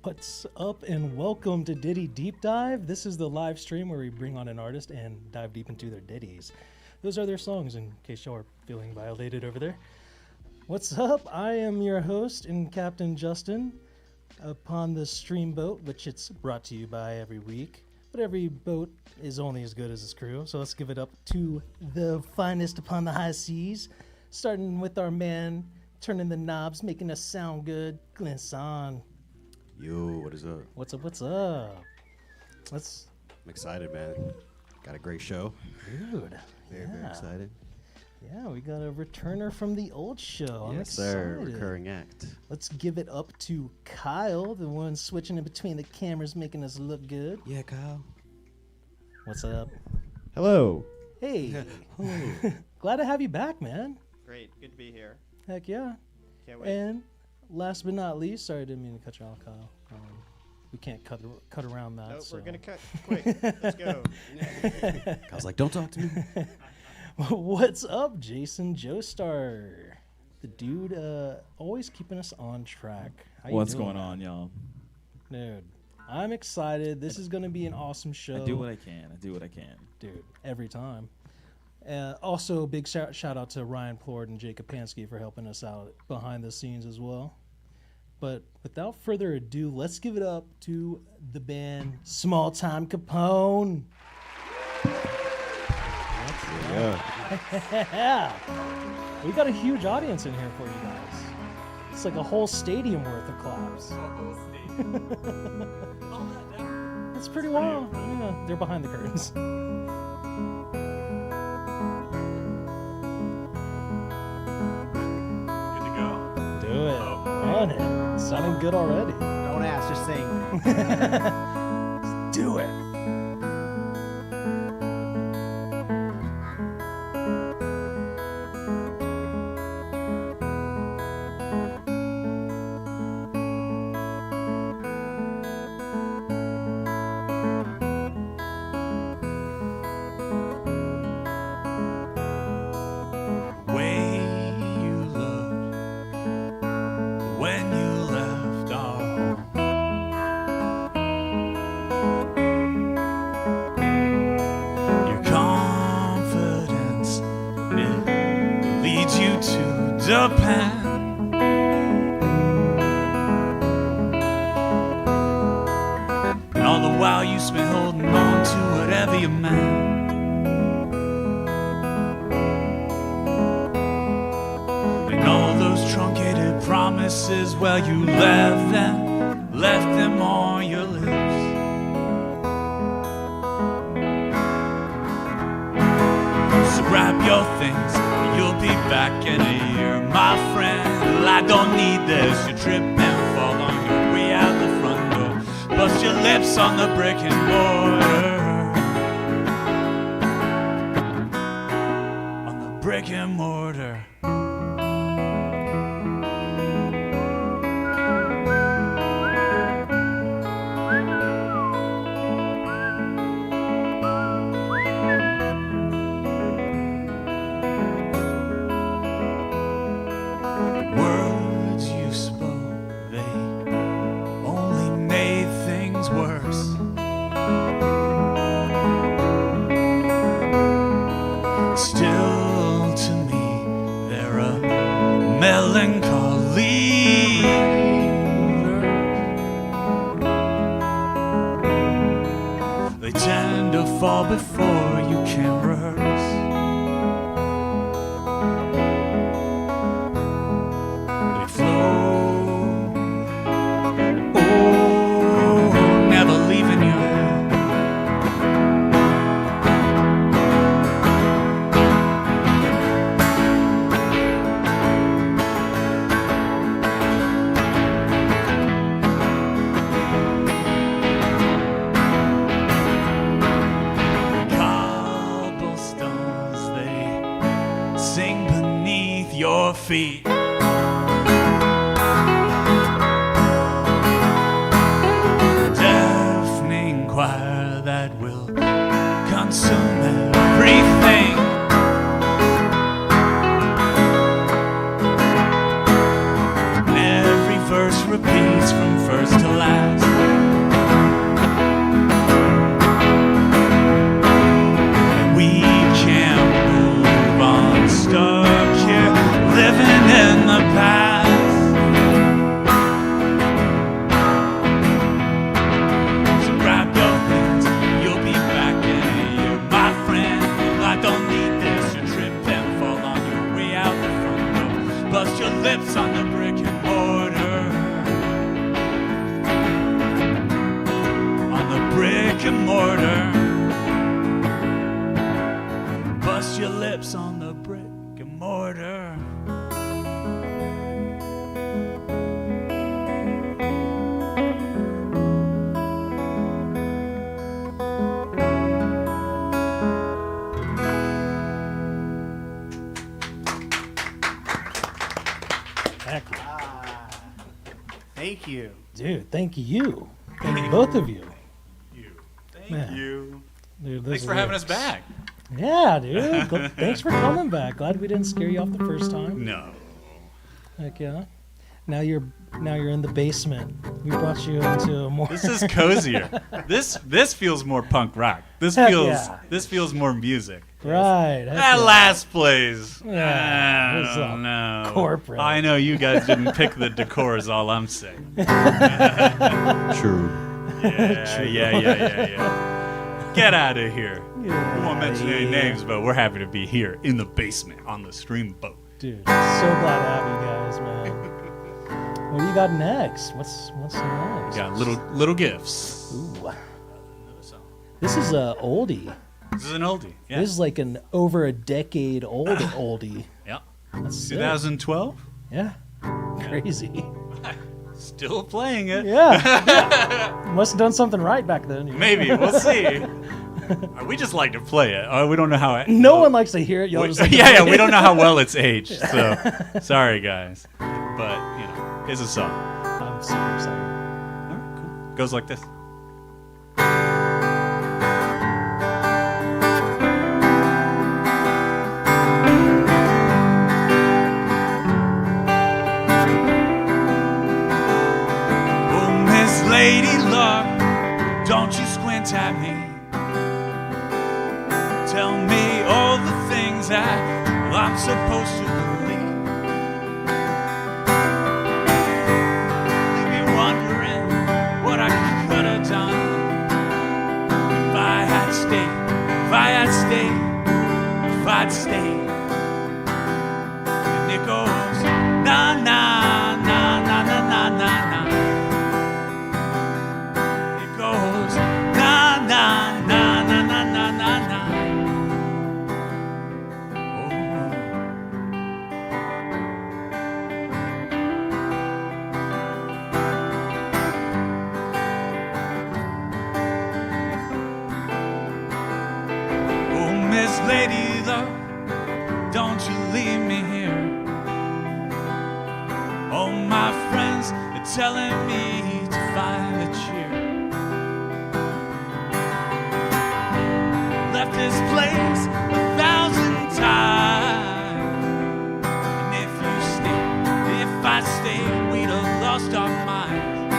What's up and welcome to Ditty Deep Dive. This is the live stream where we bring on an artist and dive deep into their ditties. Those are their songs in case y'all are feeling violated over there. What's up? I am your host and Captain Justin upon the stream boat, which it's brought to you by every week. But every boat is only as good as its crew. So let's give it up to the finest upon the high seas. Starting with our man turning the knobs, making us sound good, Glenn Son. Yo, what is up? What's up? I'm excited, man. Got a great show. Dude. Very excited. Yeah, we got a returner from the old show. I'm excited. Sir. Recurring act. Let's give it up to Kyle, the one switching in between the cameras, making us look good. Yeah, Kyle. What's up? Hello. Hey. Glad to have you back, man. Great. Good to be here. Heck yeah. Can't wait. And last but not least, sorry, I didn't mean to cut you off, Kyle. We can't cut around that. Nope, so. we're going to cut quick. Let's go. I was like, don't talk to me. What's up, Jason Joestar? The dude always keeping us on track. How you What's doing, going man? on, y'all? Dude, I'm excited. This is going to be an awesome show. I do what I can. Dude, every time. Also, big shout out to Ryan Plord and Jake Kapansky for helping us out behind the scenes as well. But without further ado, let's give it up to the band Small Time Capone. Yeah. We got a huge audience in here for you guys. It's like a whole stadium worth of claps. It's pretty wild. Yeah, they're behind the curtains. Do it. Run it. Sounding good already. Don't ask, just sing. Let's do it. Japan. And all the while you spent holding on to whatever you meant. And all those truncated promises, well, you left them on your lips. So grab your things, you'll be back in a year, my friend. Well, I don't need this. You trip and fall on your way out the front door. Bust your lips on the brick and mortar. On the brick and mortar. They tend to fall before you can rehearse. They flow, oh, never leaving your hand. Your feet. Deafening choir that will consume everything. And every verse repeats from first to last. mortar. Bust your lips on the brick and mortar. Heck yeah. Thank you. Dude, thank you. Thank both of you. Thank Man. you. Dude, this Thanks for having us rips. back. Yeah, dude. Thanks for coming back. Glad we didn't scare you off the first time. No. Heck yeah. Now you're in the basement. We brought you into a more. This is cozier. This feels more punk rock. This Heck feels yeah. this feels more music. Right. heck That yeah. last place. Yeah, it's all No. corporate. I know you guys didn't pick the decor is all I'm saying. True. Yeah. Get out of here. We won't mention any Yeah. names, but we're happy to be here in the basement on the stream boat. Dude, so glad to have you guys, man. What do you got next? What's next? We got little gifts. Ooh. This is a oldie. This is an oldie. Yeah. This is like an over a decade old oldie. Yeah. That's sick. 2012. Yeah. Crazy. Still playing it. Yeah. Must have done something right back then. you know? Maybe we'll see. We just like to play it. We don't know how it. No one likes to hear it. Y'all just like to yeah, play we it. don't know how well it's aged. So sorry, guys. But it's a song. I'm super excited. All right, cool. Goes like this. Oh, Miss Lady Luck, don't you squint at me. Tell me all the things that I'm supposed to believe. Leave me wondering what I could have done if I had stayed, if I had stayed, if I'd stayed. And it goes na na na na na na na na. It goes na na na na na na na na. Oh, Miss Lady Luck, don't you leave me here. All my friends are telling me to find a cheer. Left this place 1,000 times. And if I stayed, we'd have lost our minds.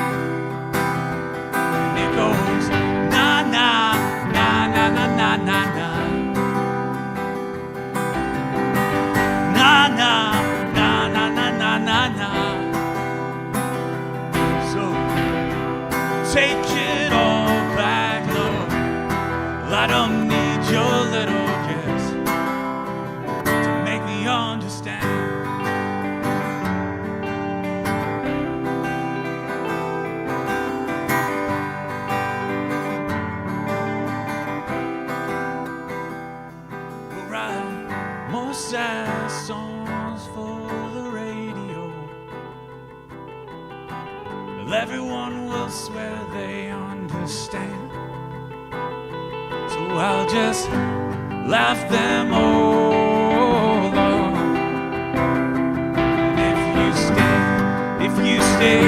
And it goes na na na na na na na na. Na na na na na na na na. So take it all back, love. I don't need your little gifts to make me understand. We'll write more sad songs for the radio. Well, everyone will swear they understand. So I'll just laugh them all off. And if you stay, if you stay,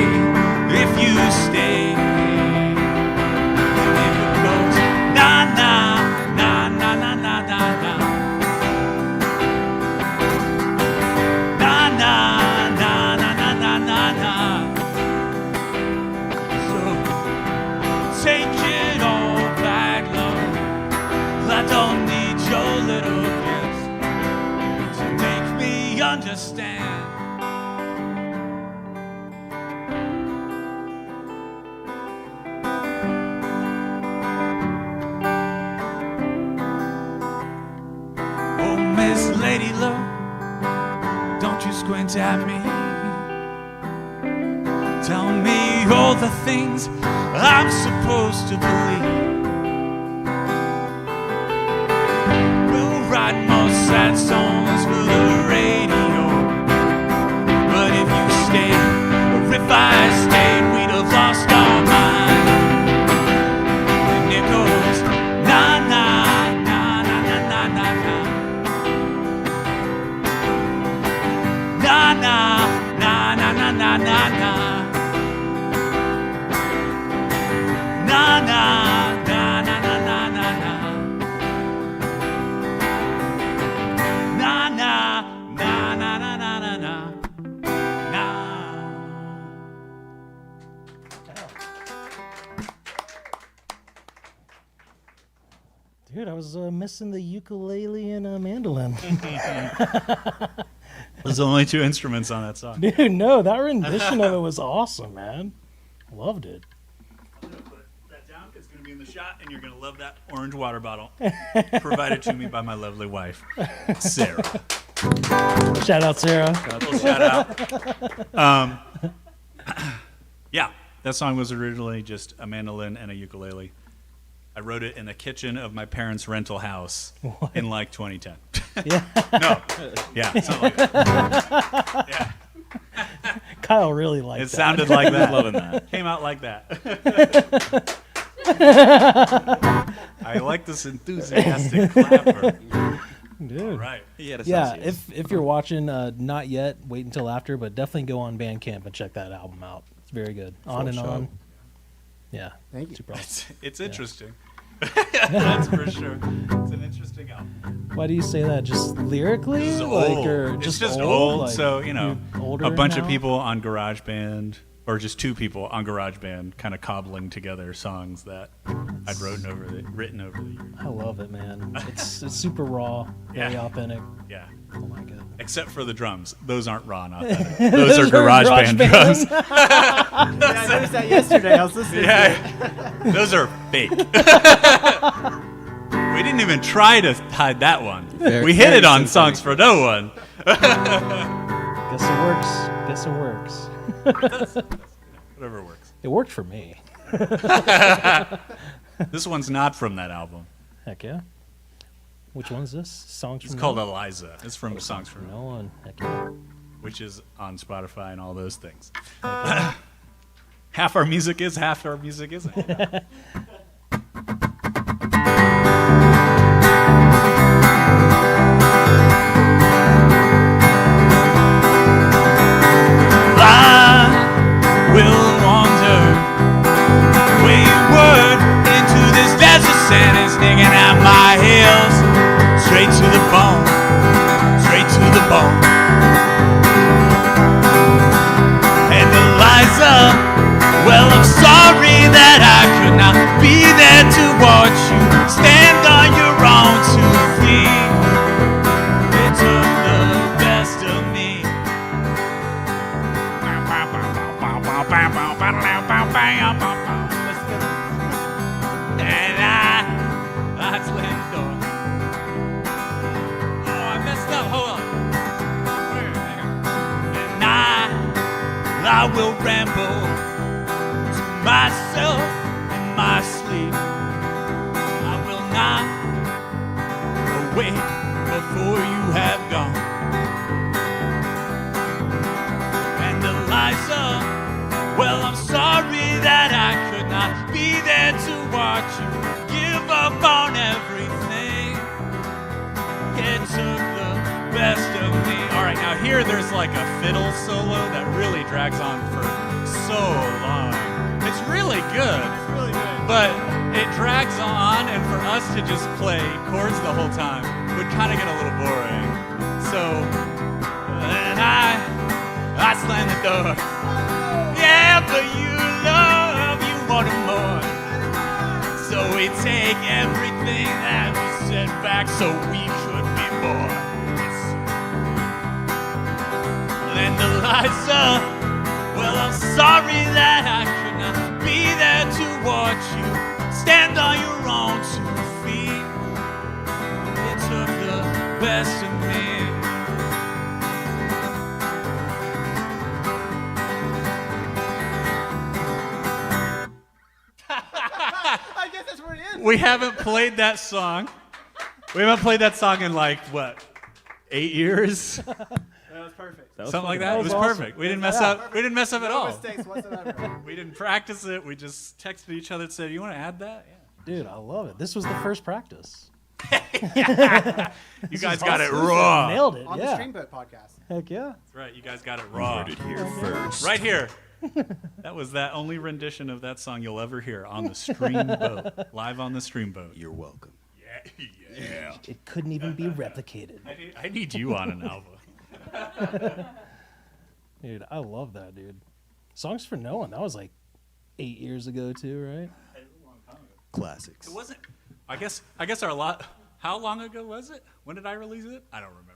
if you stay, if it goes na na na na na na na na. Na na na na na na na na. So take it all back, love. I don't need your little gifts to make me understand. Oh, Miss Lady Luck, don't you squint at me. Tell me all the things I'm supposed to believe. write more sad songs for the radio. But if you stayed, or if I stayed, we'd have lost our mind. And it goes na na na na na na na na na na na na na na na na. Na na na na na na na na. Na na na na na na na na. Na. Dude, I was missing the ukulele and mandolin. There's only 2 instruments on that song. Dude, no, that rendition of it was awesome, man. Loved it. I'm gonna put that down. It's gonna be in the shot, and you're gonna love that orange water bottle provided to me by my lovely wife, Sarah. Shout out, Sarah. Little shout out. Yeah, that song was originally just a mandolin and a ukulele. I wrote it in the kitchen of my parents' rental house in like 2010. Yeah. No, yeah, something like that. Yeah. Kyle really liked It that. sounded like that. Loving that. Came out like that. I like this enthusiastic clapper. Dude. Right. He had a Yeah, Celsius. if you're watching, not yet, wait until after, but definitely go on Bandcamp and check that album out. It's very good. On and show. on. Yeah. Thank you. Super awesome. It's interesting. That's for sure. It's an interesting album. Why do you say that? Just lyrically? It's Like, old. or It's just just old? old. Like, So, you know, you're older a bunch of now? people on GarageBand, or just 2 people on GarageBand, kind of cobbling together songs that I'd written over the years. I love it, man. It's super raw, very Yeah. authentic. Yeah. Oh my god. Except for the drums. Those aren't raw and authentic. Those are GarageBand GarageBand. drums. Yeah, I noticed that yesterday. I was listening to it. Yeah. Those are fake. We didn't even try to hide that one. We hit it on Songs for No One. Guess it works. Guess it works. Whatever works. It worked for me. This one's not from that album. Heck yeah. Which one's this? Songs from It's called No Eliza. It's from Songs for No One, One. Heck yeah. which is on Spotify and all those things. Half our music is, half our music isn't. I will wander wayward into this desert sand. It's digging at my heels, straight to the bone, straight to the bone. And Eliza, well, I'm sorry that I could not be there to watch you stand on your own 2 feet. It took the best of me. And I slammed the door. Oh, I messed up. Hold on. And I will ramble to myself in my sleep. I will not awake before you have gone. And Eliza, well, I'm sorry that I could not be there to watch you give up on everything. It took the best of me. All right, now here there's like a fiddle solo that really drags on for so long. It's really good. It's really good. But it drags on, and for us to just play chords the whole time would kind of get a little boring. So, and I slammed the door. Yeah, but you love, you wanted more. So we take everything that was set back so we could be born. And Eliza, well, I'm sorry that I could not be there to watch you stand on your own 2 feet. It took the best of me. I guess that's where it ends. We haven't played that song We haven't played that song in like, what, 8 years? That was perfect. Something like that. It was awesome. perfect. We didn't mess up. We didn't mess up at No all. mistakes whatsoever. We didn't practice it. We just texted each other and said, "You want to add that?" Dude, I love it. This was the first practice. Yeah. You guys got it raw. Nailed it. On the Yeah. Streamboat podcast. Heck yeah. That's right. You guys got it raw. Heard it here first. Right here. That was that only rendition of that song you'll ever hear on the Streamboat. Live on the Streamboat. You're welcome. Yeah. It couldn't even be replicated. I need you on an album. Dude, I love that, dude. Songs for No One. That was like 8 years ago too, right? Classics. It wasn't. I guess our lot. How long ago was it? When did I release it? I don't remember.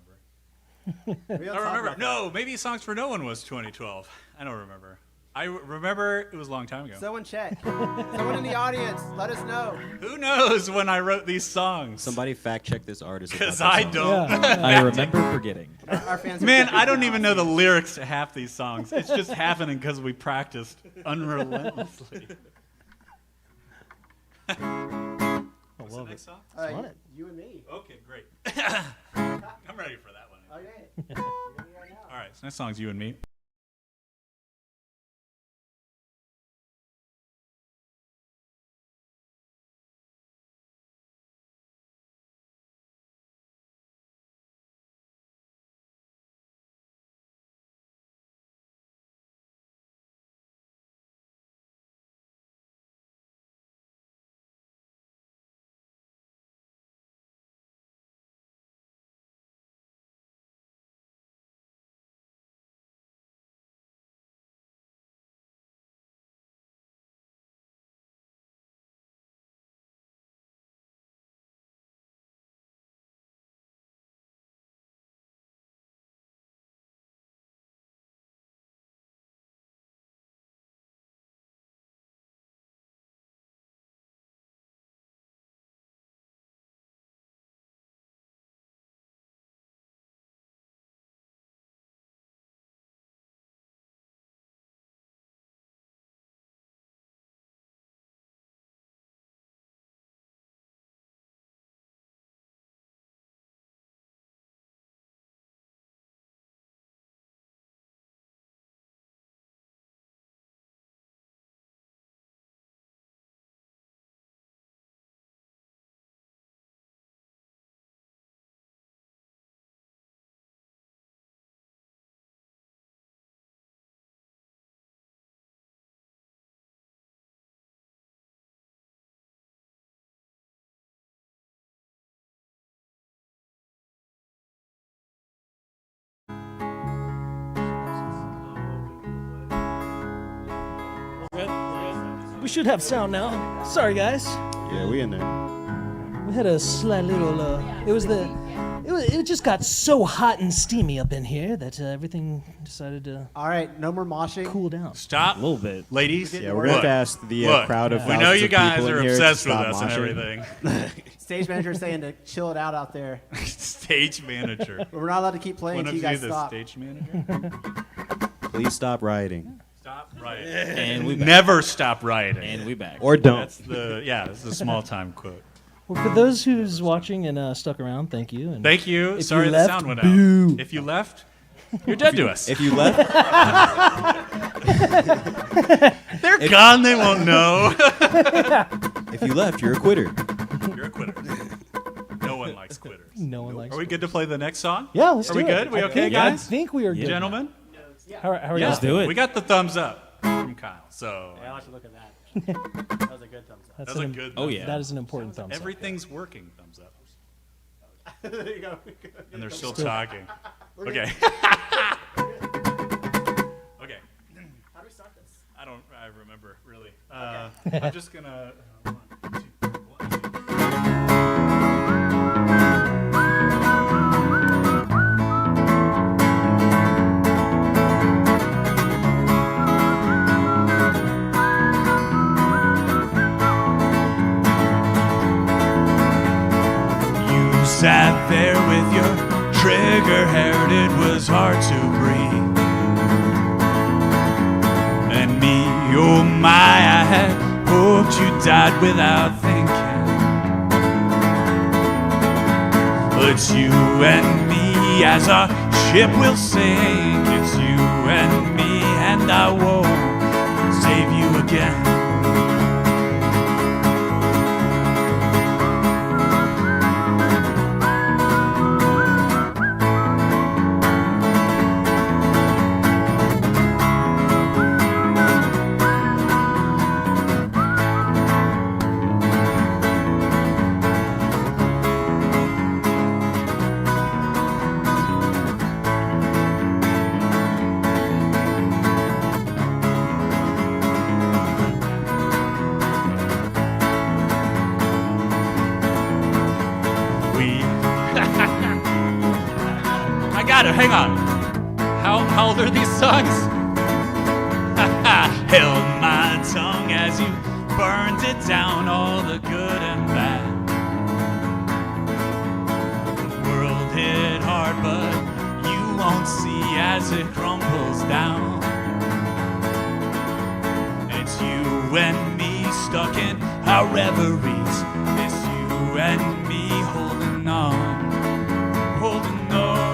We don't I talk remember. about No, maybe Songs for No One was 2012. I don't remember. I remember it was a long time ago. that. Someone check. Someone in the audience, let us know. Who knows when I wrote these songs? Somebody fact check this artist. about Because that I song. don't. Yeah. I remember forgetting. Our fans. are Man, checking I don't now. even know the lyrics to half these songs. It's just happening because we practiced unrelentlessly. I What's the love next it. song? on it. You and me. Okay, great. I'm ready for that one. Okay. You're gonna be right now. All right, so next song's You and Me. We should have sound now. Sorry, guys. Yeah, we in there. We had a slight little. It just got so hot and steamy up in here that everything decided to All right, no more moshing. cool down. Stop. A little bit. Ladies. Yeah, we're gonna have to ask the Look, crowd of we thousands know you of guys people in are here to obsessed with stop us and moshing. everything. Stage manager saying to chill it out there. Stage manager. But we're not allowed to keep playing One of until you you, guys the stop. stage manager. Please stop rioting. Stop rioting. And we back. Never stop rioting. And we back. Or don't. That's this is a small time quote. Well, for those who's watching and stuck around, thank you. And Thank you. If Sorry you the left, sound went boo. out. If you left, you're dead to us. If you left, They're gone. They won't know. if you left, you're a quitter. You're a quitter. No one likes quitters. no one likes. Are we good to play the next song? Yeah, let's Are do we it. good? We I okay, think- I guys? think we are good. Gentlemen? How are Yeah. you? do it. We got the thumbs up from Kyle. So Yeah, I'll let you look at that. That was a good thumbs up. That's that's a an, good. Oh, yeah. That is an important thumbs up. Everything's working. Thumbs up. There you go. And they're still talking. Okay. Okay. How do we start this? I remember really. I'm just gonna. 1, 2, 1, 2. You sat there with your trigger haired, it was hard to breathe. And me, oh my, I had hoped you died without thinking. It's you and me as our ship will sink. It's you and me, and I won't save you again. Hang on. How old are these songs? Held my tongue as you burned it down, all the good and bad. The world hit hard, but you won't see as it crumbles down. It's you and me stuck in our reveries. It's you and me holding on, holding on.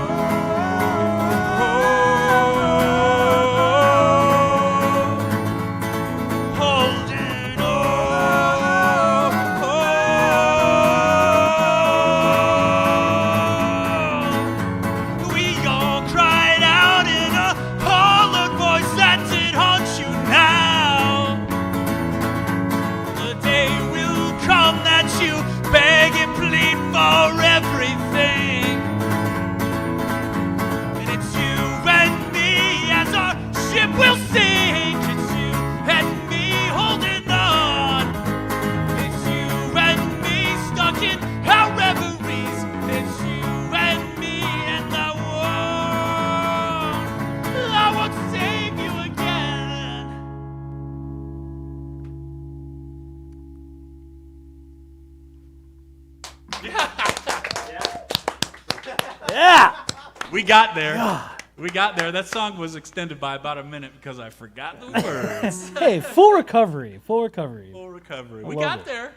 We got there. God. We got there. That song was extended by about a minute because I forgot the words. Hey, full recovery. Full recovery. Full recovery. We got there.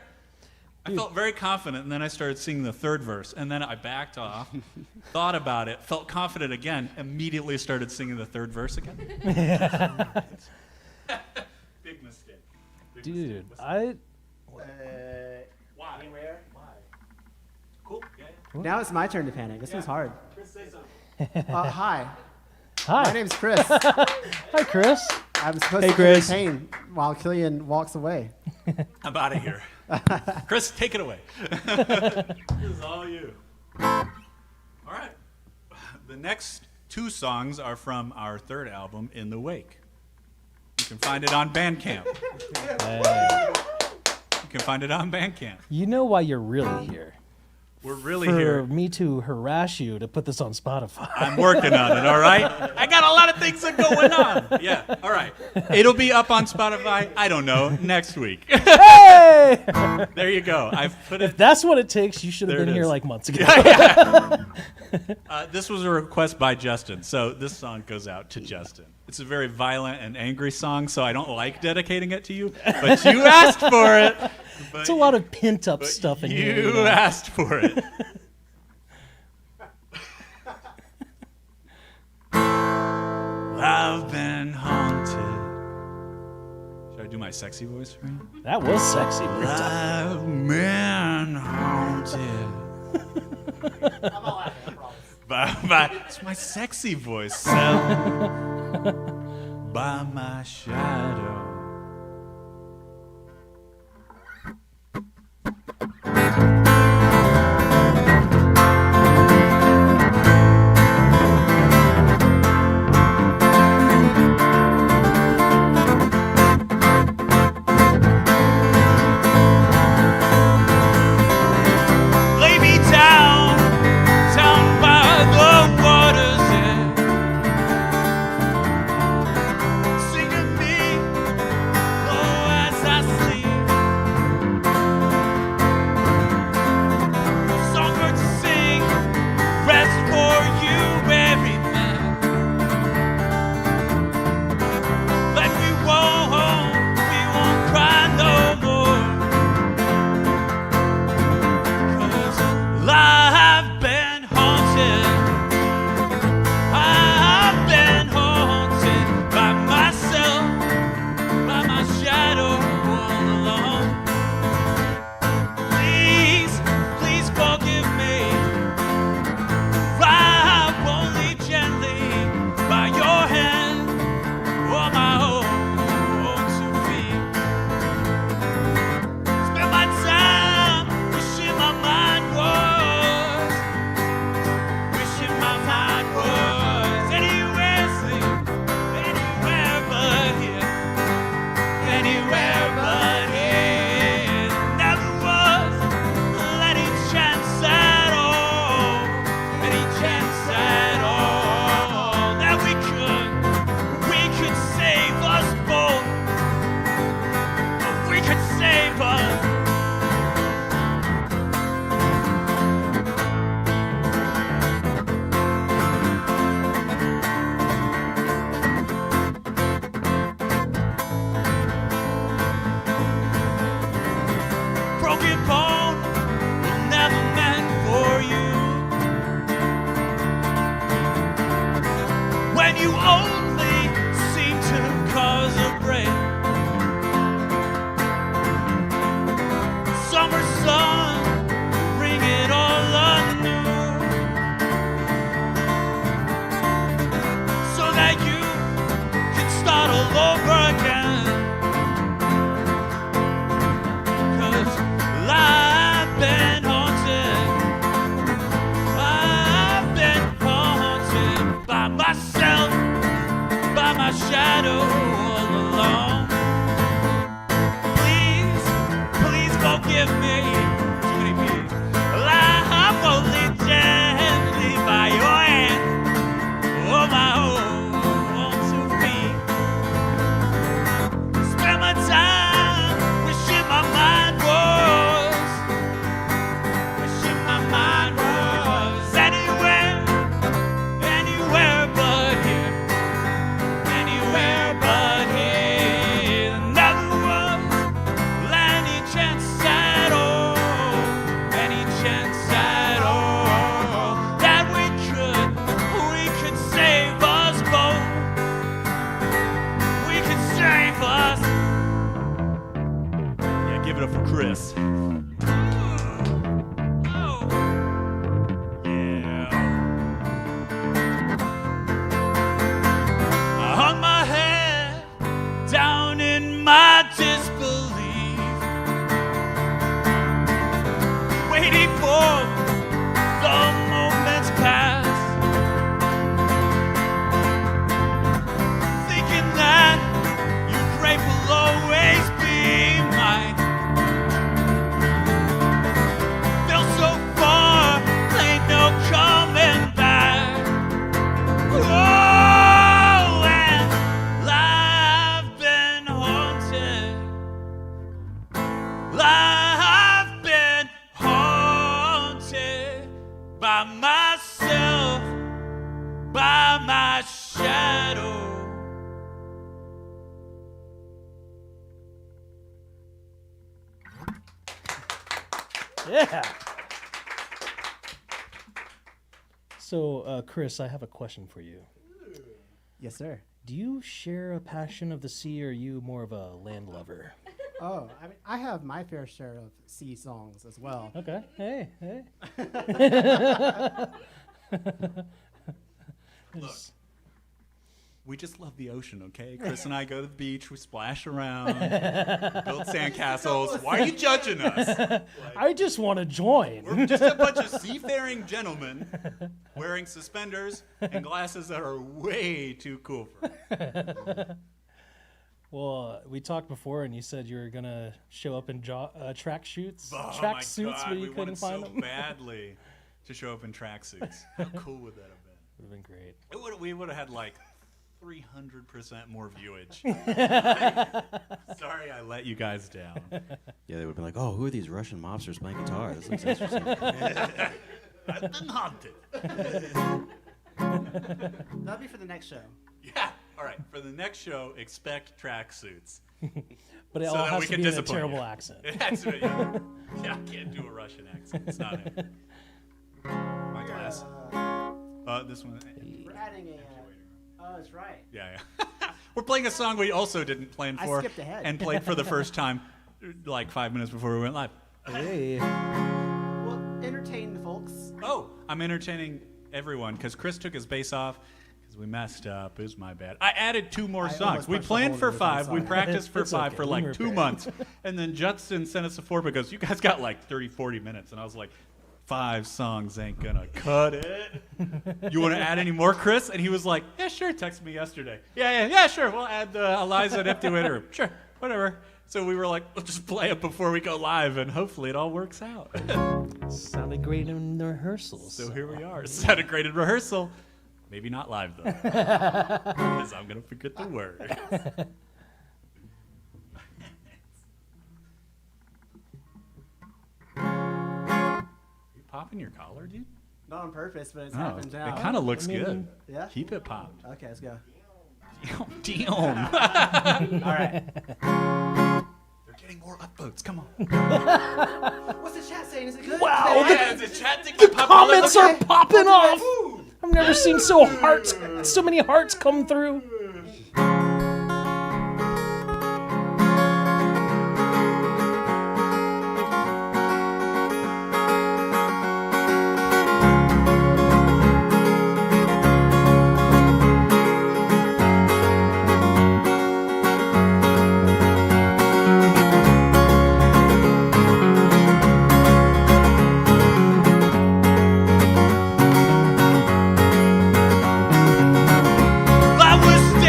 Dude. I felt very confident, and then I started singing the third verse, and then I backed off, thought about it, felt confident again, immediately started singing the third verse again. Big mistake. Dude, Why? Anywhere? Why? Cool. Yeah. Now it's my turn to panic. This one's hard. Chris, say something. Hi. Hi. My name's Chris. Hi, Chris. I'm supposed to Chris. entertain while Killian walks away. I'm out of here. Chris, take it away. This is all you. All right. The next two songs are from our third album, In the Wake. You can find it on Bandcamp. Hey. You can find it on Bandcamp. You know why you're really here. We're really for here. me to harass you to put this on Spotify. I'm working on it, all right? I got a lot of things going on. Yeah, all right. It'll be up on Spotify, I don't know, next week. Hey! There you go. I've put it. If that's what it takes, you should have There been it here is. like months ago. This was a request by Justin, so this song goes out to Justin. It's a very violent and angry song, so I don't like dedicating it to you, but you asked for it. It's a lot of pent-up stuff in here. You asked for it. I've been haunted. Should I do my sexy voice for you? That was sexy. I've been haunted. I'm not laughing, I promise. It's my sexy voice. By my shadow. for Chris. Yeah. I hung my head down in my disbelief, waiting for the moment's pass, thinking that your grave will always be mine. Feel so far, ain't no coming back. Oh, and I've been haunted. I've been haunted by myself, by my shadow. Yeah. So, Chris, I have a question for you. Yes, sir. Do you share a passion of the sea, or are you more of a land lover? Oh, I mean, I have my fair share of sea songs as well. Okay. Hey. Look, we just love the ocean, okay? Chris and I go to the beach, we splash around, build sandcastles. Why are you judging us? I just want to join. We're just a bunch of seafaring gentlemen wearing suspenders and glasses that are way too cool for us. Well, we talked before, and you said you were gonna show up in track shoots, Oh track my suits, God, but you we couldn't wanted find so them. badly to show up in tracksuits. How cool would that have been? Would have been great. We would have had like 300% more viewage. Sorry I let you guys down. Yeah, they would have been like, oh, who are these Russian mobsters playing guitar? This looks interesting. I've been haunted. That'll be for the next show. Yeah. All right. For the next show, expect tracksuits. But it So all that has we to can be in a disappoint terrible you. accent. That's it. Yeah. I can't do a Russian accent. It's not it. My glass. This one. We're adding a. Oh, that's right. Yeah. We're playing a song we also didn't plan I for skipped ahead. and played for the first time like 5 minutes before we went live. Hey. Well, entertain the folks. Oh, I'm entertaining everyone because Chris took his bass off because we messed up. It was my bad. I added 2 more I songs. almost We punched a planned hole for in the original 5. We song. practiced for It's 5 okay. for We like can 2 repair it. months. And then Judson sent us to 4 because you guys got like 30, 40 minutes. And I was like, 5 songs ain't gonna cut it. You want to add any more, Chris? And he was like, yeah, sure. Texted me yesterday. Yeah, sure. We'll add Eliza and Empty Winter. Sure, whatever. So we were like, let's just play it before we go live, and hopefully it all works out. Sounded great in the rehearsals. So here we are. Sounded great in rehearsal. Maybe not live, though. Because I'm going to forget the words. Are you popping your collar, dude? Not on purpose, but it's Oh, happened now. it kind of looks I mean- good. Yeah? Keep it popped. Okay, let's go. Damn. All right. They're getting more upvotes. Come on. What's the chat saying? Is it good? Wow, Yeah, the chat The comments are Okay. popping off. I've never seen so many hearts come through. I was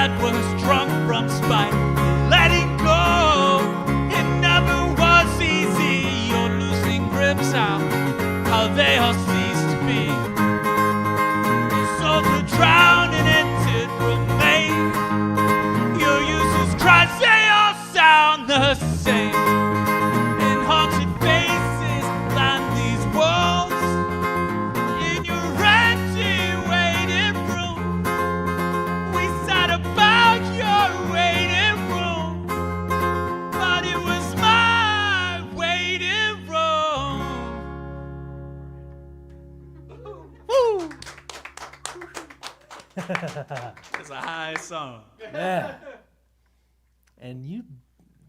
dad was drunk from spite. Letting go, it never was easy. You're losing grips out, how they all cease to be. Your soul to drown and it did remain. Your useless cries, they all sound the same. In haunted faces line these walls. In your empty waiting room, we sat about your waiting room, but it was my waiting room. Woo! It's a high song. Yeah. And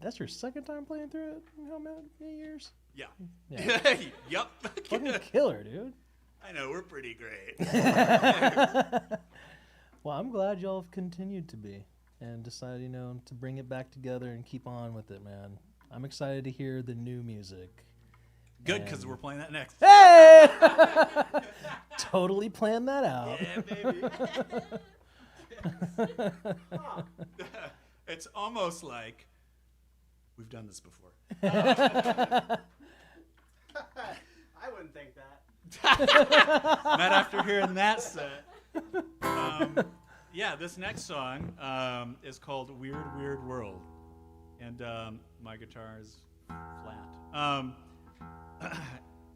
that's your second time playing through it in how many years? Yeah. Yeah. Yup. Fucking killer, dude. I know, we're pretty great. Well, I'm glad y'all have continued to be and decided, to bring it back together and keep on with it, man. I'm excited to hear the new music. Good, because we're playing that next. Hey! Totally planned that out. Yeah, baby. It's almost like we've done this before. I wouldn't think that. Not after hearing that set. This next song is called Weird, Weird World. And my guitar is flat.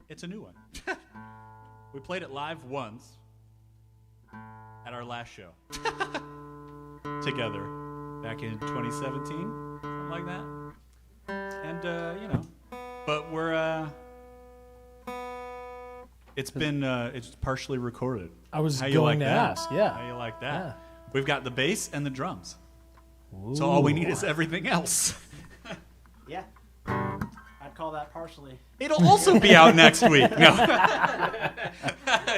It's a new one. We played it live once at our last show together back in 2017, something like that. And, but we're, it's partially recorded. I was How you going like to that? ask, yeah. How you like that? Yeah. We've got the bass and the drums. Ooh. So all we need is everything else. Yeah. I'd call that partially. It'll also be out next week. No.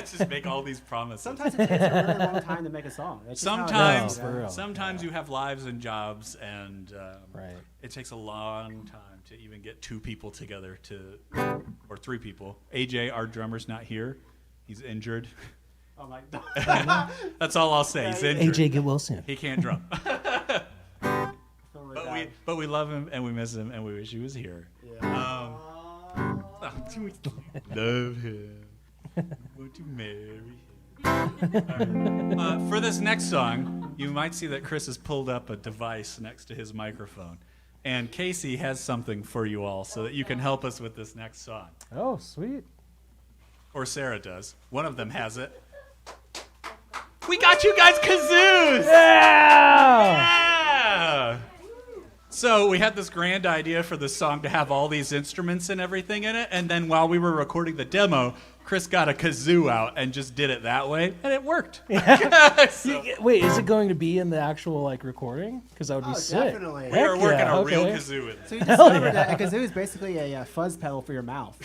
Just make all these promises. Sometimes it takes a really long time to make a song. That's just how it Sometimes, is, No, for real. sometimes you have lives and jobs, and Right. it takes a long time to even get two people together or three people. AJ, our drummer's not here. He's injured. Oh my God. That's all I'll say. He's injured. AJ, get well soon. He can't drum. Totally but bad. we love him and we miss him and we wish he was here. Yeah. Love him. Want to marry him. All right. For this next song, you might see that Chris has pulled up a device next to his microphone. And Casey has something for you all so that you can help us with this next song. Oh, sweet. Or Sarah does. One of them has it. We got you guys kazoos! Yeah! Yeah! So we had this grand idea for this song to have all these instruments and everything in it, and then while we were recording the demo, Chris got a kazoo out and just did it that way, and it worked. So Wait, is it going to be in the actual recording? Because that would be sick. Definitely. we are Heck working yeah, a real okay. kazoo in So it. you discovered that a kazoo is basically a fuzz pedal for your mouth.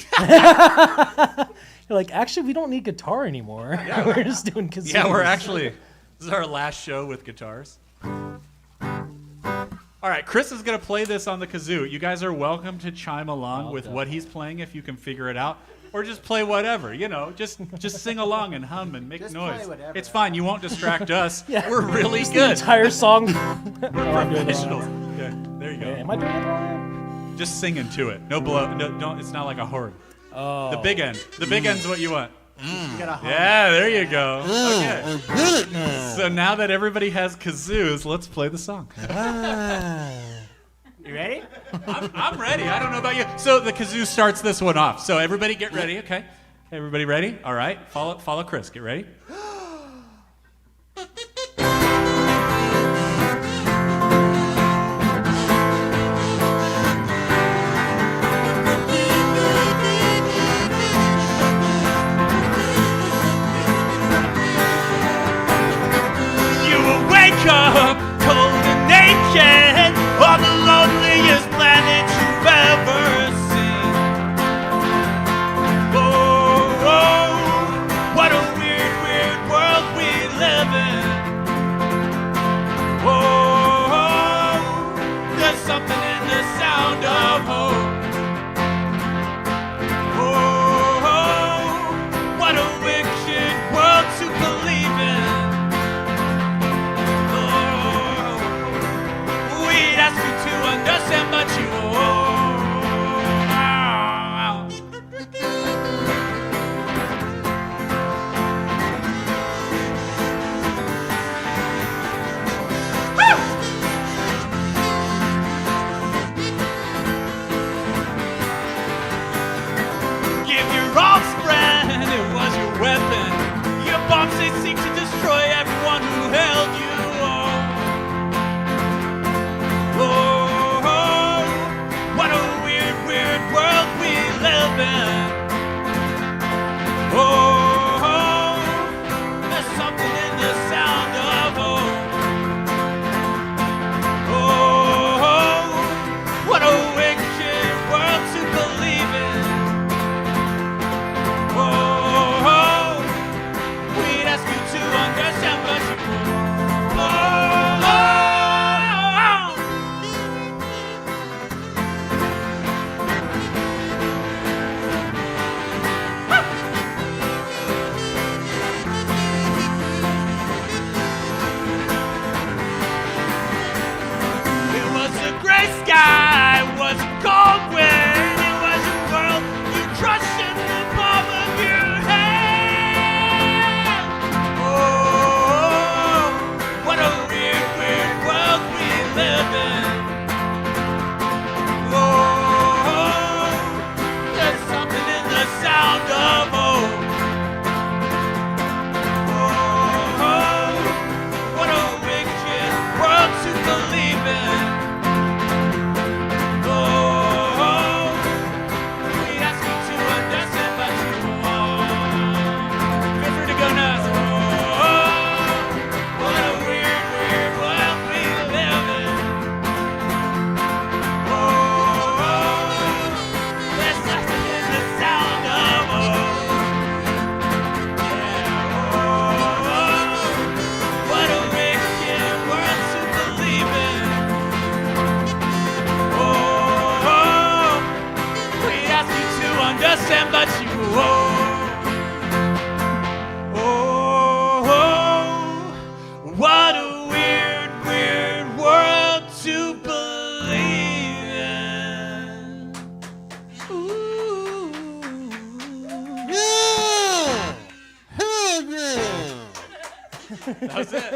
You're like, actually, we don't need guitar anymore. We're just doing kazoos. Yeah, this is our last show with guitars. All right, Chris is going to play this on the kazoo. You guys are welcome to chime along with what he's playing if you can figure it out. Or just play whatever, just sing along and hum and make Just noise. play whatever. It's fine. You won't distract us. Yeah. We're really Just good. the entire song. We're professionals. Okay, there you go. Am I doing it wrong? Just singing to it. No blow. No, don't. It's not like a horn. Oh. The big end. The big end's what you want. You gotta hum. Yeah, there you go. Okay. So now that everybody has kazoos, let's play the song. You ready? I'm ready. I don't know about you. So the kazoo starts this one off. So everybody get ready. Okay. Everybody ready? All right. Follow Chris. Get ready. You will wake up cold and naked on the loneliest planet you've ever seen. Oh, what a weird, weird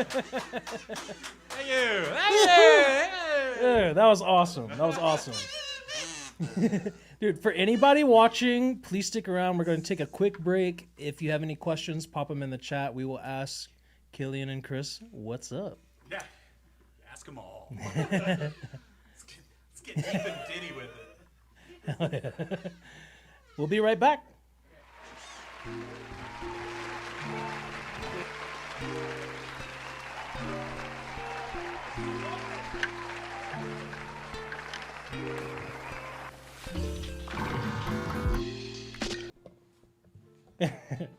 Thank you. Yeah, that was awesome. That was awesome. Dude, for anybody watching, please stick around. We're going to take a quick break. If you have any questions, pop them in the chat. We will ask Killian and Chris, what's up? Yeah. Ask them all. Let's get deep and ditty with it. We'll be right back.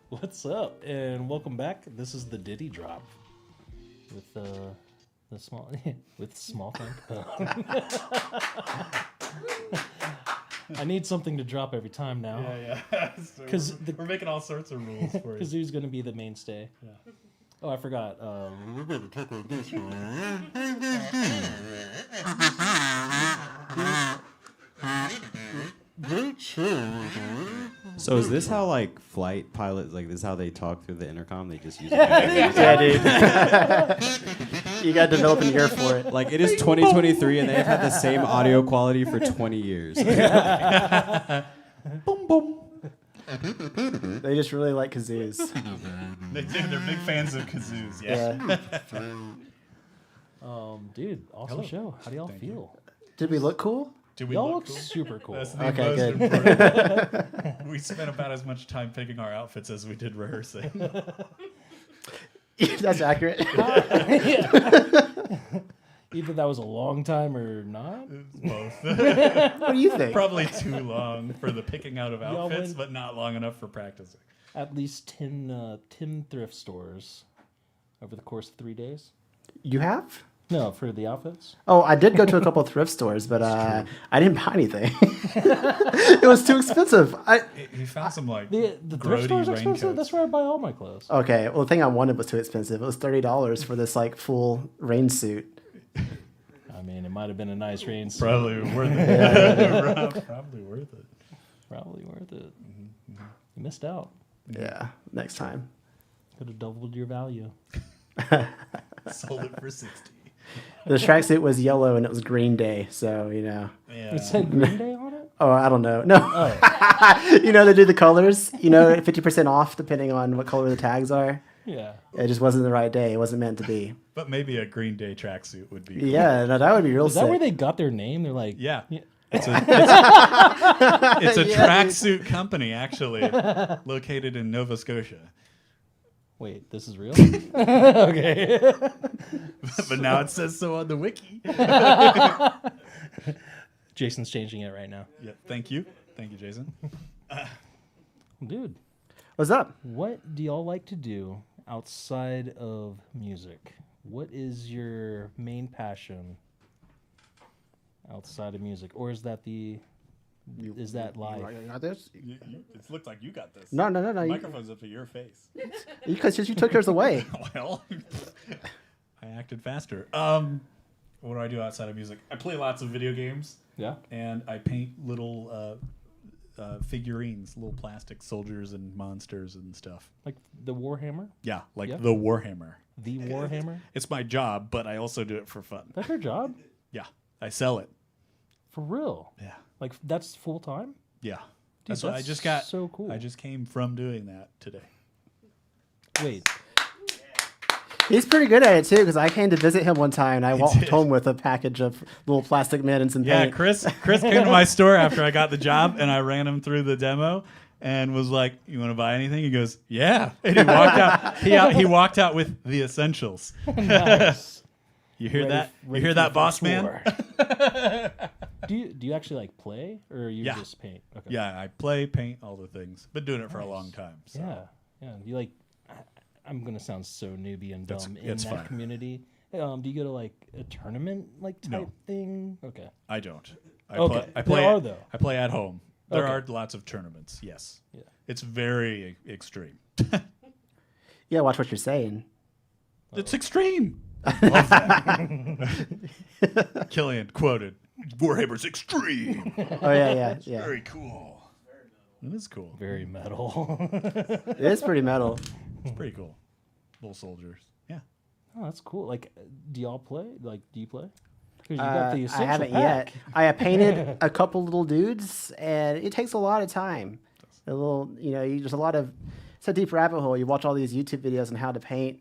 What's up? And welcome back. This is the Ditty Drop with the small with Small Time Capone. I need something to drop every time now. Yeah. Because we're making all sorts of rules for you. Because who's going to be the mainstay? Yeah. Oh, I forgot. So is this how like flight pilots, like this is how they talk through the intercom? They just use it. Yeah, dude. You got to develop an ear for it. Like it is 2023 and they've had the same audio quality for 20 years. Boom, boom. They just really like kazoos. They do. They're big fans of kazoos. Yeah. Dude, awesome show. How do y'all feel? Did we look cool? Do we Y'all look look cool? super cool. That's the Okay, most good. important. We spent about as much time picking our outfits as we did rehearsing. That's accurate. Either that was a long time or not. Both. What do you think? Probably too long for the picking out of Y'all outfits, went- but not long enough for practicing. At least 10 thrift stores over the course of 3 days. You have? No, for the outfits. Oh, I did go to a couple of thrift stores, but I didn't buy anything. It was too expensive. He found some like The thrift grody stores are expensive. raincoats. That's where I buy all my clothes. Okay, well, the thing I wanted was too expensive. It was $30 for this like full rain suit. I mean, it might have been a nice rain suit. Probably worth it. Probably worth it. Probably worth it. You missed out. Yeah, next time. Could have doubled your value. Sold it for 60. The tracksuit was yellow and it was Green Day, so you know. Yeah. It said Green Day on it? Oh, I don't know. No. Oh, You know, they do the colors. You know, 50% off depending on what color the tags are. yeah. It just wasn't the right day. It wasn't meant to be. But maybe a Green Day tracksuit would be cool. Yeah, no, that would be real Is that sick. where they got their name? They're like, Yeah. yeah. It's a tracksuit company, actually, located in Nova Scotia. Wait, this is real? Okay. But now it says so on the wiki. Jason's changing it right now. Yeah, thank you. Thank you, Jason. Dude, What's up? what do y'all like to do outside of music? What is your main passion outside of music? Or is that is that live? You got this? It looks like you got this. No. The You, microphone's up to your face. because you took yours away. Well, I acted faster. What do I do outside of music? I play lots of video games, Yeah. and I paint little figurines, little plastic soldiers and monsters and stuff. Like the Warhammer? Yeah, like Yeah. the Warhammer. The Warhammer? It's my job, but I also do it for fun. That's your job? Yeah, I sell it. For real? Yeah, Like that's full time? yeah. Dude, That's what I that's just got. so cool. I just came from doing that today. Wait. He's pretty good at it too, because I came to visit him one time and I walked did. home with a package of little plastic men and some Yeah, paint. Chris came to my store after I got the job, and I ran him through the demo and was like, "You want to buy anything?" He goes, "Yeah." And he walked out. He walked out with the essentials. Nice. You hear Ready- that? ready You hear for that, the boss first man? war. Do you actually like play or you Yeah. just paint? Okay. Yeah, I play, paint, all the things. Been doing it for a long time. So. Yeah. Yeah. You like I'm gonna sound so newbie and dumb in it's that fine. community. Do you go to like a tournament like type No. thing? Okay. I don't. Okay. I play. There are, though. I play at home. There Okay. are lots of tournaments. Yes. Yeah. It's very extreme. Yeah, watch what you're saying. It's extreme. Love that. Killian quoted, "Warhammer's extreme." Oh yeah. Very cool. It is cool. Very metal. It is pretty metal. It's pretty cool. Little soldiers. Yeah. Oh, that's cool. Like, do y'all play? Like, do you play? 'Cause you got the I essential haven't pack. yet. I have painted a couple little dudes, and it takes a lot of time. A little, there's a lot of. It's a deep rabbit hole. You watch all these YouTube videos on how to paint,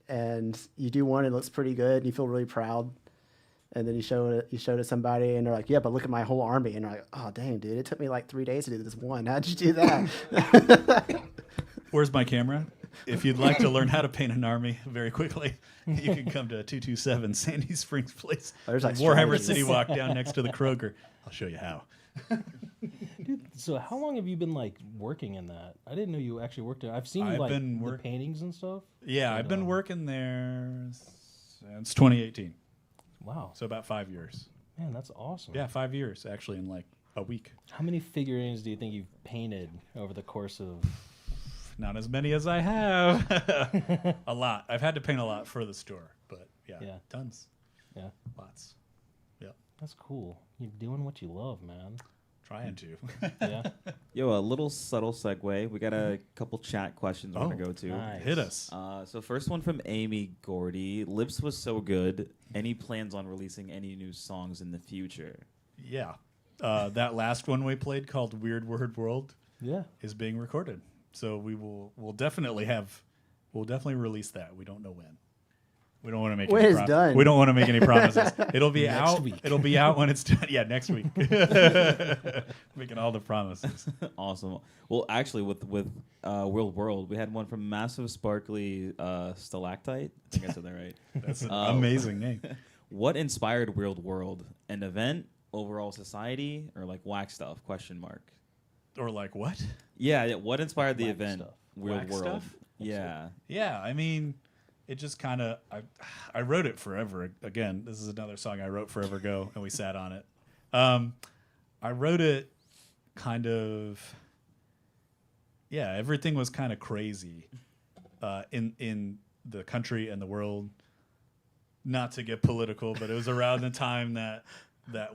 and you do one, it looks pretty good, and you feel really proud. And then you show it to somebody, and they're like, "Yeah, but look at my whole army." And they're like, "Oh, dang, dude, it took me like 3 days to do this one. How'd you do that?" Where's my camera? If you'd like to learn how to paint an army very quickly, you can come to 227 Sandy Springs Place. There's like Warhammer strategies. City Walk down next to the Kroger. I'll show you how. Dude, so how long have you been like working in that? I didn't know you actually worked there. I've seen I've like been the paintings and stuff. Yeah, but, I've been working there since 2018. Wow, So about 5 years. man, that's awesome. Yeah, 5 years actually in like a week. How many figurines do you think you've painted over the course of? Not as many as I have. A lot. I've had to paint a lot for the store, but yeah. Tons. Yeah, Lots. Yep. that's cool. You're doing what you love, man. Trying to. Yeah, Yo, a little subtle segue. We got a couple chat questions we're gonna go to. nice. Hit us. So first one from Amy Gordy. Lips was so good. Any plans on releasing any new songs in the future? Yeah. That last one we played called Weird Word World Yeah, is being recorded. So we'll definitely release that. We don't know when. We don't want to make When any it's done. We don't want to make any promises. It'll be Next out. week. It'll be out when it's done. Yeah, next week. Making all the promises. Awesome. Well, actually, with World World, we had one from Massive Sparkly Stalactite. I think I said that right. That's an amazing name. What inspired World World? An event, overall society, or like whack stuff? ? Or like what? Yeah. What inspired the Whack event? stuff. World Whack World. stuff? Yeah. Yeah, I mean, it just kind of I wrote it forever. Again, this is another song I wrote forever ago, and we sat on it. I wrote it kind of. Yeah, everything was kind of crazy in the country and the world. Not to get political, but it was around the time that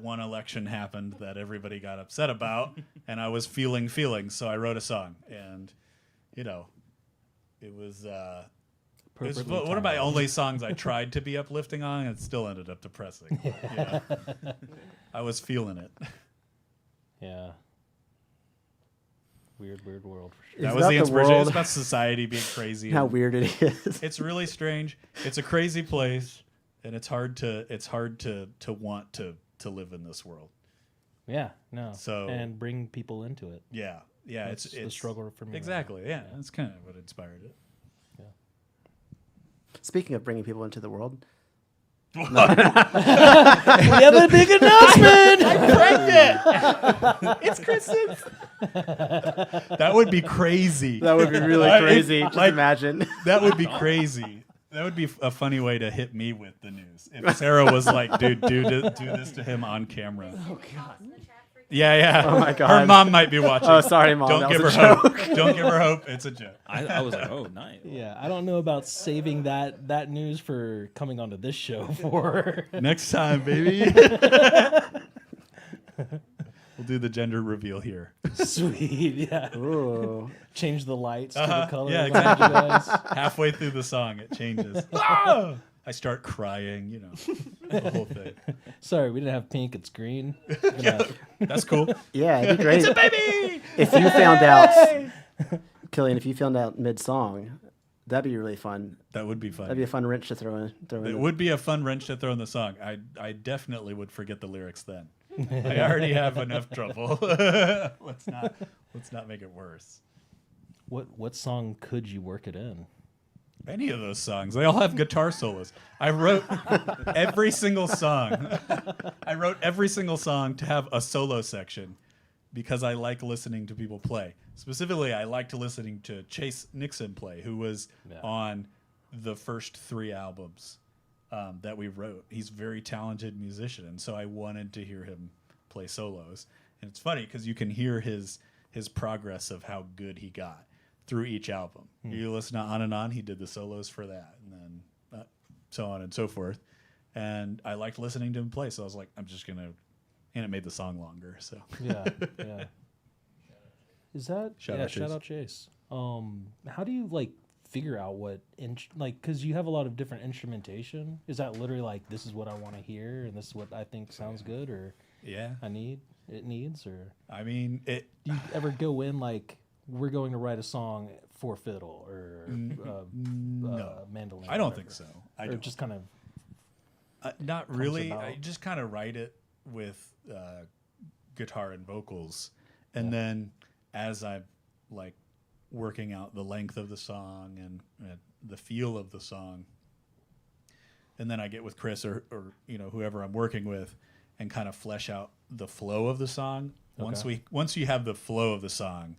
one election happened that everybody got upset about, and I was feeling feelings, so I wrote a song, and it was one of my only songs I tried to be uplifting on, and it still ended up depressing. Yeah. I was feeling it. yeah. Weird world for sure. That Is was that the the inspiration. world? It's about society being crazy. How and weird it is. It's really strange. It's a crazy place, and it's hard to want to live in this world. Yeah, no. So- and bring people into it. Yeah, That's it's the struggle for me. right Exactly. Yeah, that's kind of what inspired it. Speaking of bringing people into the world, now. We have a big announcement. It's Christmas. That would be crazy. that would be really Like, crazy. it- Just like- imagine. That would be crazy. That would be a funny way to hit me with the news. If Sarah was like, "Dude, do this to him on camera." Oh God. Yeah. Oh my Her God. mom might be watching. Oh, sorry, Mom. Don't that give her was a joke. hope. Don't give her hope. It's a joke. I was like, oh, nice. Yeah, I don't know about saving that news for coming onto this show for. Next time, baby. We'll do the gender reveal here. Sweet, yeah. Ooh. Change the lights to the Uh-huh, color. yeah, behind you guys. Halfway through the song, it changes. Ah! I start crying. The whole thing. Sorry, we didn't have pink. It's green. Gonna- That's cool. Yeah, it'd be great. Baby. If you found out, Killian, if you found out mid-song, that'd be really fun. That would be fun. That'd be a fun wrench to throw in. It would be a fun wrench to throw in the song. I definitely would forget the lyrics then. I already have enough trouble. Let's not make it worse. What song could you work it in? Any of those songs, they all have guitar solos. I wrote every single song. I wrote every single song to have a solo section because I like listening to people play. Specifically, I liked listening to Chase Nixon play, who was on the first 3 albums that we wrote. He's a very talented musician, and so I wanted to hear him play solos. And it's funny because you can hear his progress of how good he got through each album. You listen to On and On, he did the solos for that, and then so on and so forth. And I liked listening to him play, so I was like, I'm just going to... And it made the song longer, so... Yeah. Is that... Shout out Chase. Shout out Chase. How do you, figure out what like because you have a lot of different instrumentation? Is that literally like this is what I want to hear and this is what I think sounds good or it needs or I mean do you ever go in like we're going to write a song for fiddle or mandolin? I don't think so. Or just kind of not really. about. I just kind of write it with guitar and vocals, and then as I'm like working out the length of the song and the feel of the song, and then I get with Chris or whoever I'm working with, and kind of flesh out the flow of the song. Okay. Once you have the flow of the song,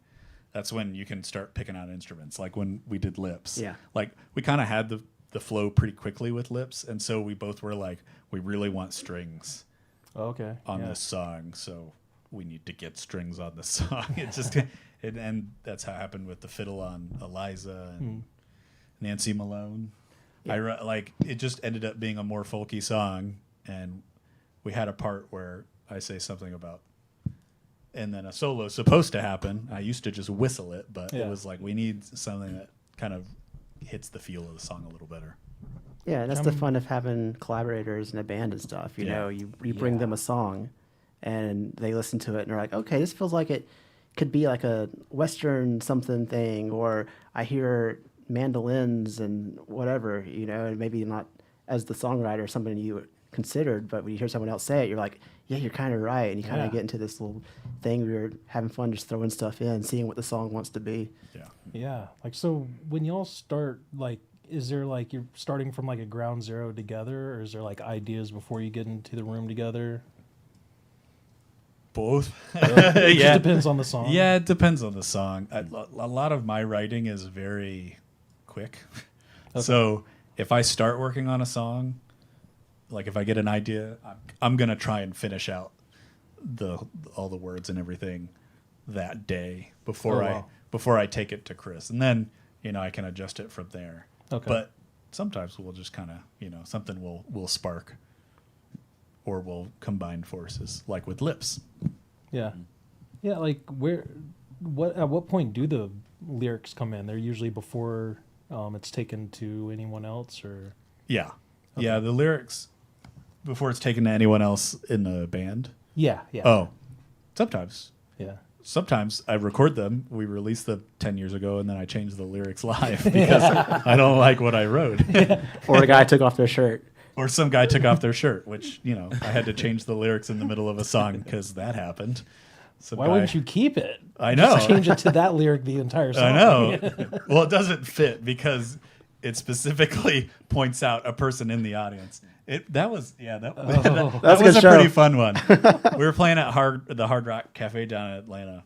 that's when you can start picking out instruments. Like when we did Lips, like we kind of had the flow pretty quickly with Lips, and so we both were like, we really want strings on this song, so we need to get strings on the song. It just and that's how it happened with the fiddle on Eliza and Nancy Malone. It just ended up being a more folky song, and we had a part where I say something about, and then a solo's supposed to happen. I used to just whistle it, but it was like we need something that kind of hits the feel of the song a little better. Yeah, that's the fun of having collaborators in a band and stuff. You know, you bring them a song, and they listen to it, and they're like, okay, this feels like it could be like a Western something thing, or I hear mandolins and whatever, and maybe not as the songwriter something you considered, but when you hear someone else say it, you're like, yeah, you're kind of right, and you kind of get into this little thing where you're having fun just throwing stuff in, seeing what the song wants to be. Yeah. Like, so when y'all start, like, is there like you're starting from like a ground zero together, or is there like ideas before you get into the room together? Both. It just depends on the song. Yeah, it depends on the song. A lot of my writing is very quick. So if I start working on a song, like if I get an idea, I'm going to try and finish out all the words and everything that day before I take it to Chris. And then, I can adjust it from there. Okay. But sometimes we'll just kind of, something will spark, or we'll combine forces, like with Lips. Yeah. Yeah, like at what point do the lyrics come in? They're usually before it's taken to anyone else, or? Yeah. Okay. Yeah, the lyrics before it's taken to anyone else in the band. Yeah. Oh, sometimes. Yeah. Sometimes I record them. We released them 10 years ago, and then I change the lyrics live because I don't like what I wrote. Or a guy took off their shirt. Or some guy took off their shirt, which, I had to change the lyrics in the middle of a song because that happened. Why wouldn't you keep it? I know. Just change it to that lyric the entire song. I know. Well, it doesn't fit because it specifically points out a person in the audience. That was a pretty fun one. We were playing at the Hard Rock Cafe down in Atlanta,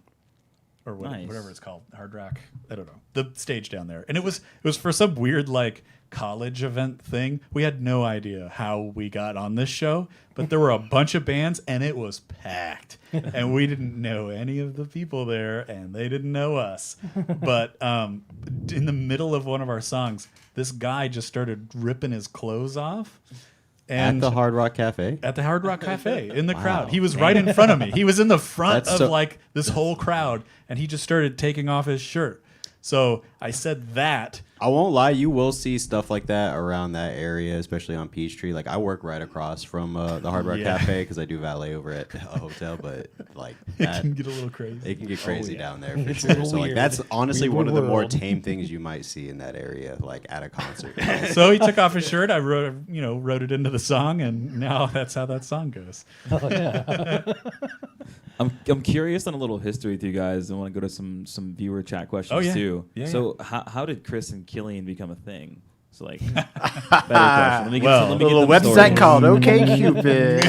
or whatever it's called, Hard Rock. I don't know, the stage down there, and it was for some weird like college event thing. We had no idea how we got on this show, but there were a bunch of bands, and it was packed, and we didn't know any of the people there, and they didn't know us. But in the middle of one of our songs, this guy just started ripping his clothes off. And at the Hard Rock Cafe? At the Hard Rock Cafe, in the crowd. He was right in front of me. He was in the front of like this whole crowd, and he just started taking off his shirt. So I said that. I won't lie, you will see stuff like that around that area, especially on Peachtree. Like, I work right across from the Hard Rock Cafe because I do valet over at a hotel, but like that, it can get a little crazy. It can get crazy down there for sure. So like that's honestly one of the more tame things you might see in that area, like at a concert. So he took off his shirt. I wrote it into the song, and now that's how that song goes. Oh, yeah. I'm curious on a little history with you guys. I want to go to some viewer chat questions too. Yeah, so how did Chris and Killian become a thing? So like, better question. Let me get a little website called OkCupid.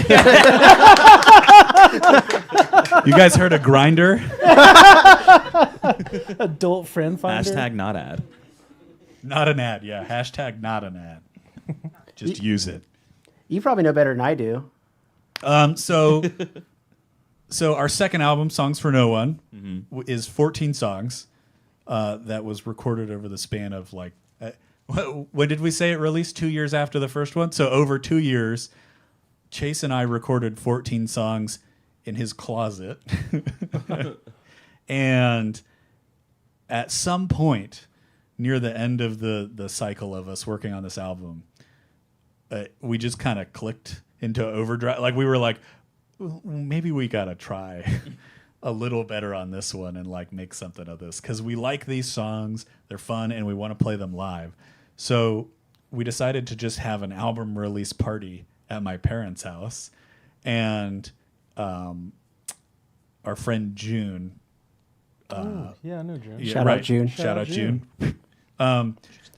You guys heard of Grindr? Adult friend finder. Hashtag not ad. Not an ad. Yeah. Hashtag not an ad. Just use it. You probably know better than I do. So our second album, Songs for No One, is 14 songs that was recorded over the span of like, when did we say it released? 2 years after the first one? So over 2 years, Chase and I recorded 14 songs in his closet. And at some point, near the end of the cycle of us working on this album, we just kind of clicked into overdrive. Like we were like, well, maybe we gotta try a little better on this one and like make something of this because we like these songs, they're fun, and we want to play them live. So we decided to just have an album release party at my parents' house, and our friend June. Yeah, I know June. Yeah, Shout out June. Shout out June.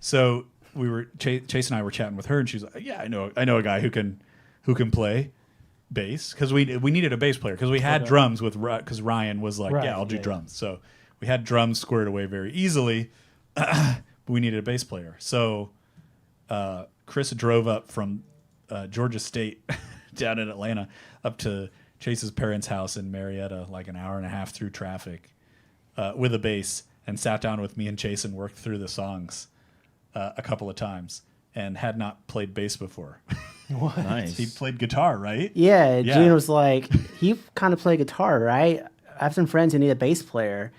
So we were Chase and I were chatting with her, and she's like, "Yeah, I know a guy who can play bass because we needed a bass player because we had drums with because Ryan was like, Right, yeah, I'll do yeah, drums. So we had drums squared away very easily, but we needed a bass player. So Chris drove up from Georgia State down in Atlanta up to Chase's parents' house in Marietta, like an hour and a half through traffic with a bass, and sat down with me and Chase and worked through the songs a couple of times and had not played bass before. What? Nice. He played guitar, right? Yeah, Yeah. June was like, "You kind of play guitar, right? I have some friends who need a bass player."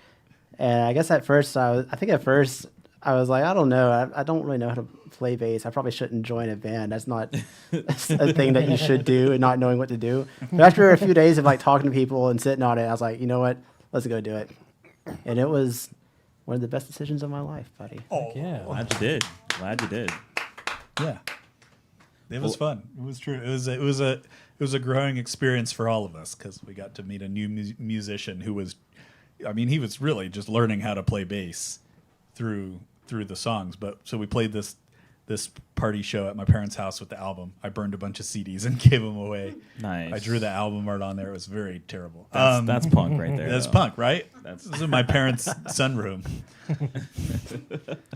And I guess at first, I was like, "I don't know. I don't really know how to play bass. I probably shouldn't join a band. That's not a thing that you should do, and not knowing what to do." But after a few days of like talking to people and sitting on it, I was like, "You know what? Let's go do it." And it was one of the best decisions of my life, buddy. Oh, Yeah. Glad you did. Glad you did. yeah. It was fun. It was true. It was a growing experience for all of us because we got to meet a new musician who was, I mean, he was really just learning how to play bass through the songs. But so we played this party show at my parents' house with the album. I burned a bunch of CDs and gave them away. Nice. I drew the album art on there. It was very terrible. That's punk right there. That's though. punk, right? That's- This is in my parents' sunroom.